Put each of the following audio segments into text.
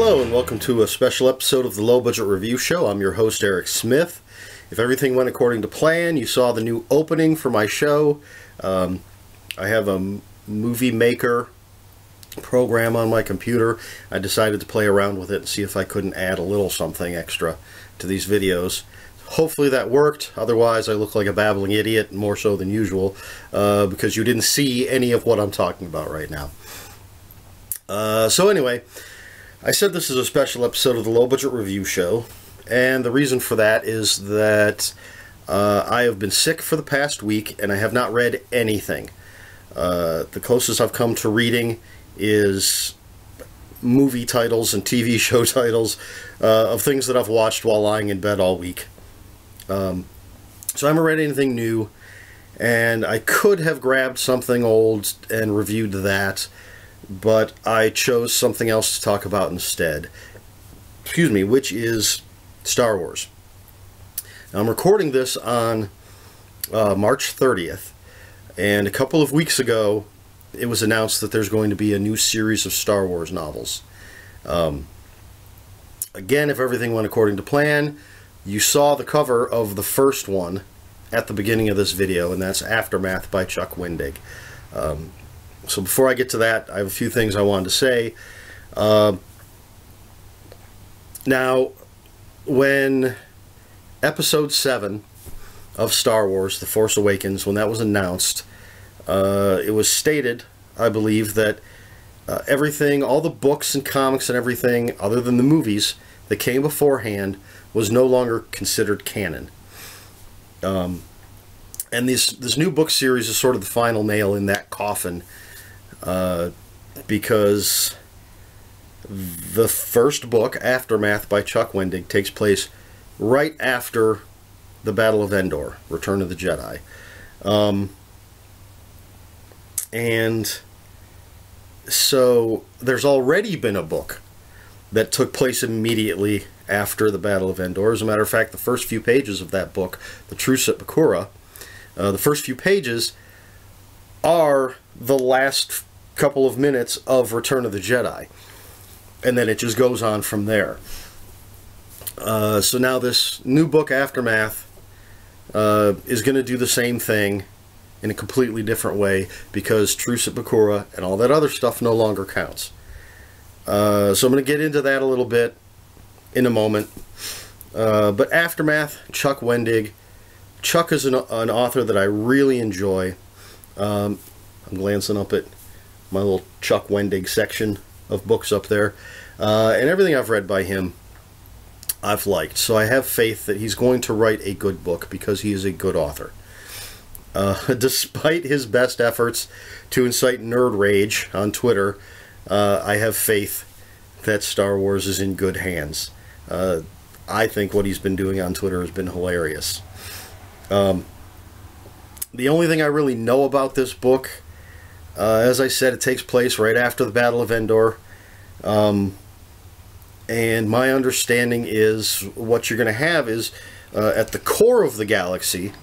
Hello and welcome to a special episode of the Low Budget Review Show. I'm your host Eric Smith. If everything went according to plan, you saw the new opening for my show. I have a movie maker program on my computer. I decided to play around with it and see if I couldn't add a little something extra to these videos. Hopefully that worked. Otherwise I look like a babbling idiot, more so than usual, because you didn't see any of what I'm talking about right now. So anyway, I said this is a special episode of the Low Budget Review Show, and the reason for that is that I have been sick for the past week and I have not read anything. The closest I've come to reading is movie titles and TV show titles of things that I've watched while lying in bed all week. So I haven't read anything new, and I could have grabbed something old and reviewed that, but I chose something else to talk about instead. Excuse me, which is Star Wars. Now, I'm recording this on March 30th, and a couple of weeks ago it was announced that there's going to be a new series of Star Wars novels. Again, if everything went according to plan, you saw the cover of the first one at the beginning of this video, and that's Aftermath by Chuck Wendig. So before I get to that, I have a few things I wanted to say. Now, when Episode 7 of Star Wars, The Force Awakens, when that was announced, it was stated, I believe, that everything, all the books and comics and everything, other than the movies that came beforehand, was no longer considered canon. And this new book series is sort of the final nail in that coffin, because the first book, Aftermath by Chuck Wendig, takes place right after the Battle of Endor, Return of the Jedi. And so there's already been a book that took place immediately after the Battle of Endor. As a matter of fact, the first few pages of that book, The Truce at Bakura, the first few pages are the last couple of minutes of Return of the Jedi, and then it just goes on from there. So now this new book, Aftermath, is going to do the same thing in a completely different way, because Truce at Bakura and all that other stuff no longer counts. So I'm going to get into that a little bit in a moment. But Aftermath, Chuck Wendig. Chuck is an author that I really enjoy. I'm glancing up at my little Chuck Wendig section of books up there. And everything I've read by him, I've liked. So I have faith that he's going to write a good book, because he is a good author. Despite his best efforts to incite nerd rage on Twitter, I have faith that Star Wars is in good hands. I think what he's been doing on Twitter has been hilarious. The only thing I really know about this book, as I said, it takes place right after the Battle of Endor. And my understanding is what you're going to have is, at the core of the galaxy,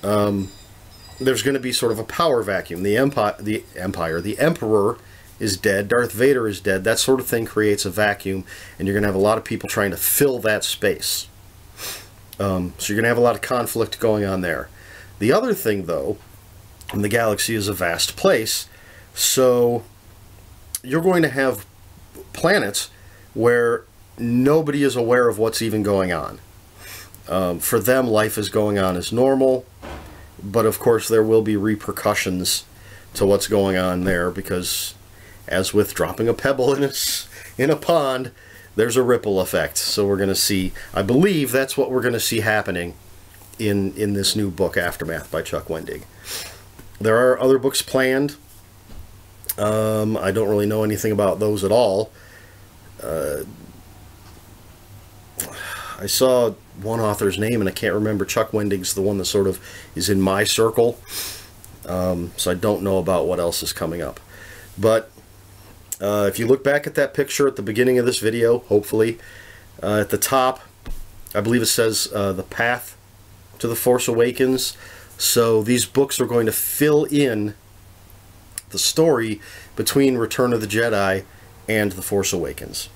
there's going to be sort of a power vacuum. The Emperor is dead, Darth Vader is dead. That sort of thing creates a vacuum, and you're going to have a lot of people trying to fill that space. So you're going to have a lot of conflict going on there. The other thing, though, the galaxy is a vast place, so you're going to have planets where nobody is aware of what's even going on. For them, life is going on as normal, but of course there will be repercussions to what's going on there, because as with dropping a pebble in a pond, there's a ripple effect. So we're going to see, I believe that's what we're going to see happening in this new book, Aftermath by Chuck Wendig. There are other books planned. I don't really know anything about those at all. I saw one author's name, and I can't remember. Chuck Wendig's the one that sort of is in my circle. So I don't know about what else is coming up. But if you look back at that picture at the beginning of this video, hopefully, at the top, I believe it says The Path to the Force Awakens. So these books are going to fill in the story between Return of the Jedi and The Force Awakens.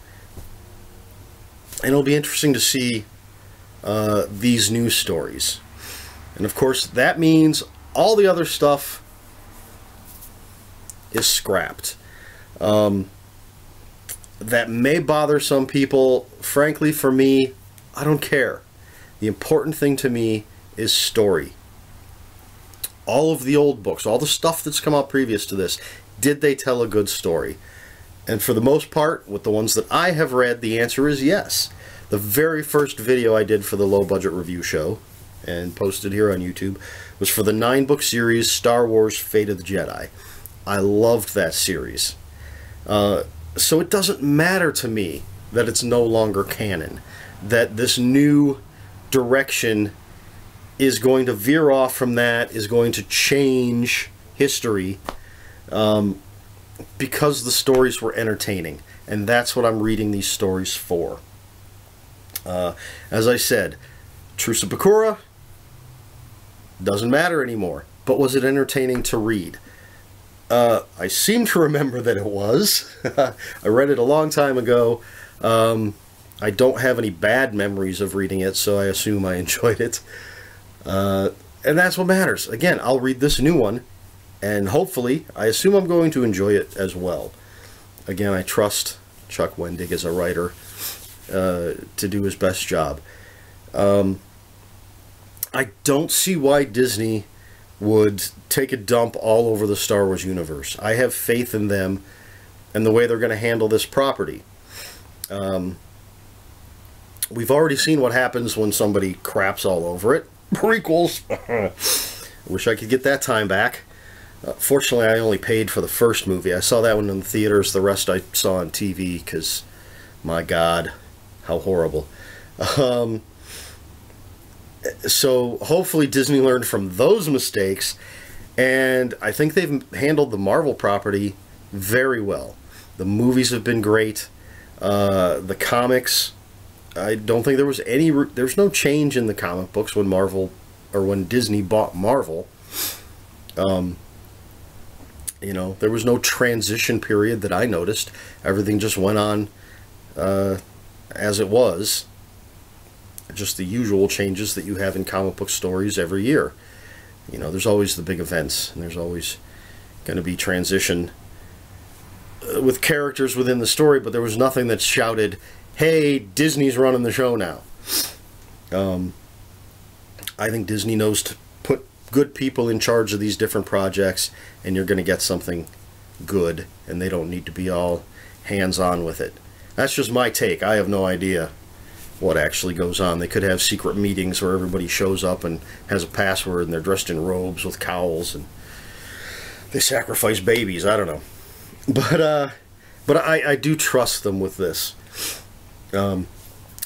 And it'll be interesting to see these news stories. And of course, that means all the other stuff is scrapped. That may bother some people. Frankly, for me, I don't care. The important thing to me is story. All of the old books, all the stuff that's come out previous to this, did they tell a good story? And for the most part, with the ones that I have read, the answer is yes. The very first video I did for the Low Budget Review Show, and posted here on YouTube, was for the 9-book series Star Wars Fate of the Jedi. I loved that series. So it doesn't matter to me that it's no longer canon, that this new direction is going to veer off from that, is going to change history, because the stories were entertaining. And that's what I'm reading these stories for. As I said, Truce of Bakura doesn't matter anymore. But was it entertaining to read? I seem to remember that it was. I read it a long time ago. I don't have any bad memories of reading it, so I assume I enjoyed it. And that's what matters. Again, I'll read this new one, and hopefully, I assume I'm going to enjoy it as well. Again, I trust Chuck Wendig as a writer to do his best job. I don't see why Disney would take a dump all over the Star Wars universe. I have faith in them and the way they're going to handle this property. We've already seen what happens when somebody craps all over it. Prequels! Wish I could get that time back. Fortunately, I only paid for the first movie. I saw that one in the theaters. The rest I saw on TV because, my God, how horrible. So hopefully Disney learned from those mistakes, and I think they've handled the Marvel property very well. The movies have been great. The comics, I don't think there was there's no change in the comic books when Marvel, or when Disney bought Marvel. You know, there was no transition period that I noticed. Everything just went on as it was. Just the usual changes that you have in comic book stories every year. You know, there's always the big events, and there's always going to be transition with characters within the story, but there was nothing that shouted, hey, Disney's running the show now. I think Disney knows to put good people in charge of these different projects, and you're going to get something good, and they don't need to be all hands-on with it. That's just my take. I have no idea what actually goes on. They could have secret meetings where everybody shows up and has a password, and they're dressed in robes with cowls, and they sacrifice babies. I don't know. But I do trust them with this. I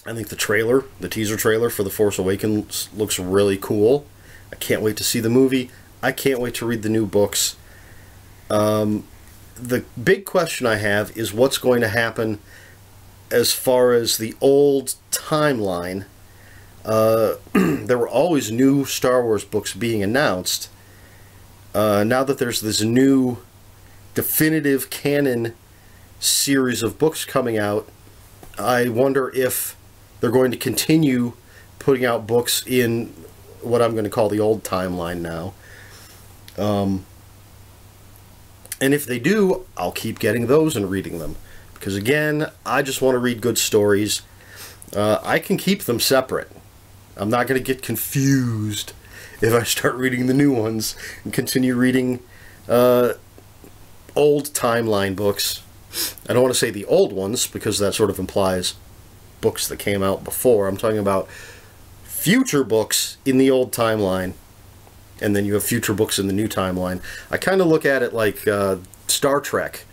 think the teaser trailer for The Force Awakens looks really cool. I can't wait to see the movie. I can't wait to read the new books. The big question I have is what's going to happen as far as the old timeline. There were always new Star Wars books being announced. Now that there's this new definitive canon series of books coming out, I wonder if they're going to continue putting out books in what I'm going to call the old timeline now. And if they do, I'll keep getting those and reading them. Because again, I just want to read good stories. I can keep them separate. I'm not going to get confused if I start reading the new ones and continue reading old timeline books. I don't want to say the old ones, because that sort of implies books that came out before. I'm talking about future books in the old timeline, and then you have future books in the new timeline. I kind of look at it like Star Trek.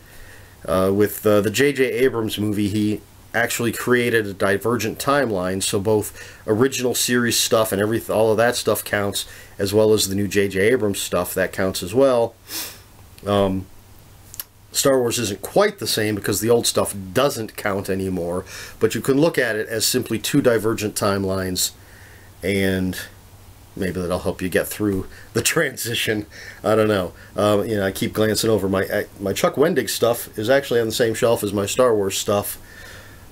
With the J.J. Abrams movie, he actually created a divergent timeline, so both original series stuff and all of that stuff counts, as well as the new J.J. Abrams stuff, that counts as well. Star Wars isn't quite the same because the old stuff doesn't count anymore, but you can look at it as simply two divergent timelines, and maybe that'll help you get through the transition. I don't know. You know, I keep glancing over my Chuck Wendig stuff is actually on the same shelf as my Star Wars stuff.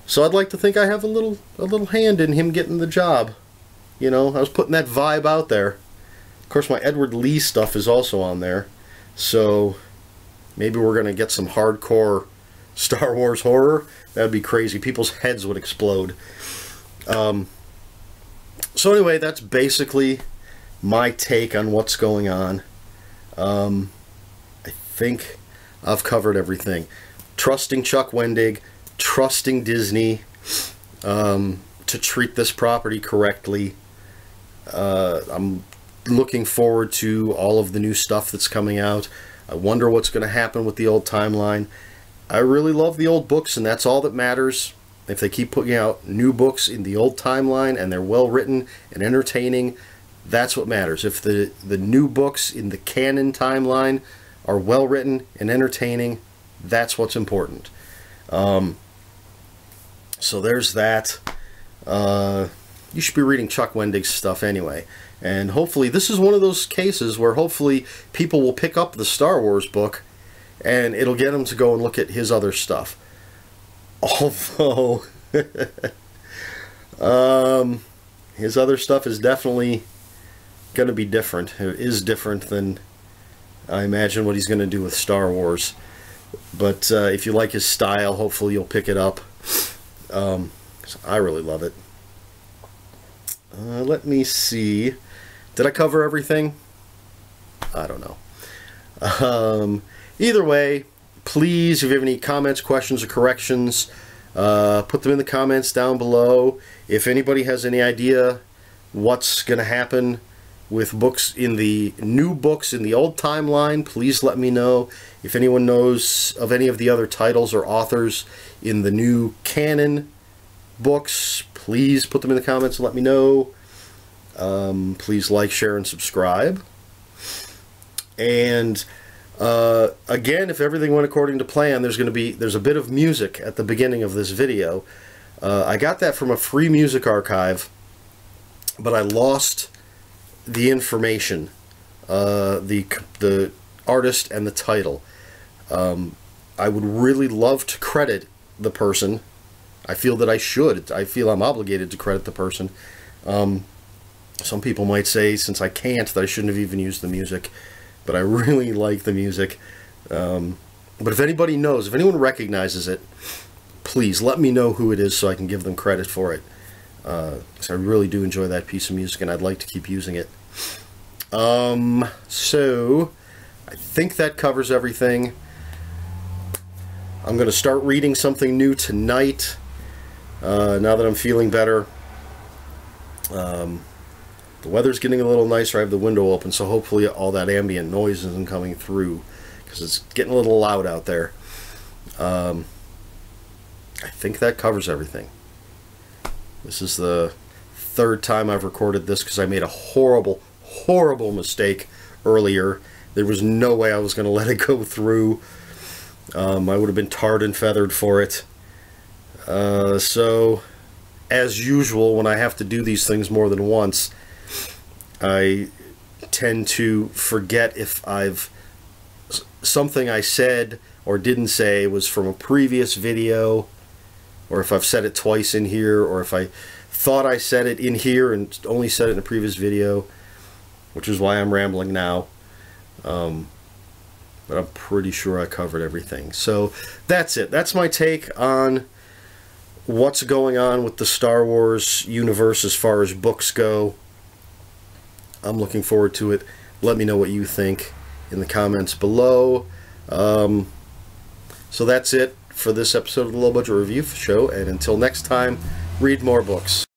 So I'd like to think I have a little hand in him getting the job. You know, I was putting that vibe out there. Of course, my Edward Lee stuff is also on there. So maybe we're going to get some hardcore Star Wars horror. That would be crazy. People's heads would explode. So anyway, that's basically my take on what's going on. I think I've covered everything. Trusting Chuck Wendig, trusting Disney to treat this property correctly. I'm looking forward to all of the new stuff that's coming out. I wonder what's going to happen with the old timeline. I really love the old books, and that's all that matters. If they keep putting out new books in the old timeline and they're well written and entertaining, that's what matters. If the new books in the canon timeline are well written and entertaining, that's what's important. So there's that. You should be reading Chuck Wendig's stuff anyway. And hopefully this is one of those cases where hopefully people will pick up the Star Wars book and it'll get them to go and look at his other stuff. Although his other stuff is definitely going to be different. It is different than I imagine what he's going to do with Star Wars. But if you like his style, hopefully you'll pick it up. So I really love it. Let me see. Did I cover everything? I don't know. Either way, please, if you have any comments, questions, or corrections, put them in the comments down below. If anybody has any idea what's going to happen with books in the new books in the old timeline, please let me know. If anyone knows of any of the other titles or authors in the new canon books, please put them in the comments and let me know. Please like, share, and subscribe. And again, if everything went according to plan, there's a bit of music at the beginning of this video. I got that from a free music archive, but I lost the information, the artist and the title. I would really love to credit the person. I feel that I should. I feel I'm obligated to credit the person. Some people might say, since I can't, that I shouldn't have even used the music. But I really like the music. But if anybody knows, if anyone recognizes it, please let me know who it is so I can give them credit for it. Because I really do enjoy that piece of music and I'd like to keep using it. So, I think that covers everything. I'm going to start reading something new tonight. Now that I'm feeling better. The weather's getting a little nicer. I have the window open, so hopefully all that ambient noise isn't coming through, because it's getting a little loud out there. I think that covers everything. This is the third time I've recorded this because I made a horrible, horrible mistake earlier. There was no way I was going to let it go through. I would have been tarred and feathered for it. So, as usual, when I have to do these things more than once, I tend to forget if something I said or didn't say was from a previous video, or if I've said it twice in here, or if I thought I said it in here and only said it in a previous video, which is why I'm rambling now. But I'm pretty sure I covered everything. So that's it. That's my take on what's going on with the Star Wars universe as far as books go. I'm looking forward to it. Let me know what you think in the comments below. So that's it for this episode of the Low Budget Review Show, and until next time, read more books.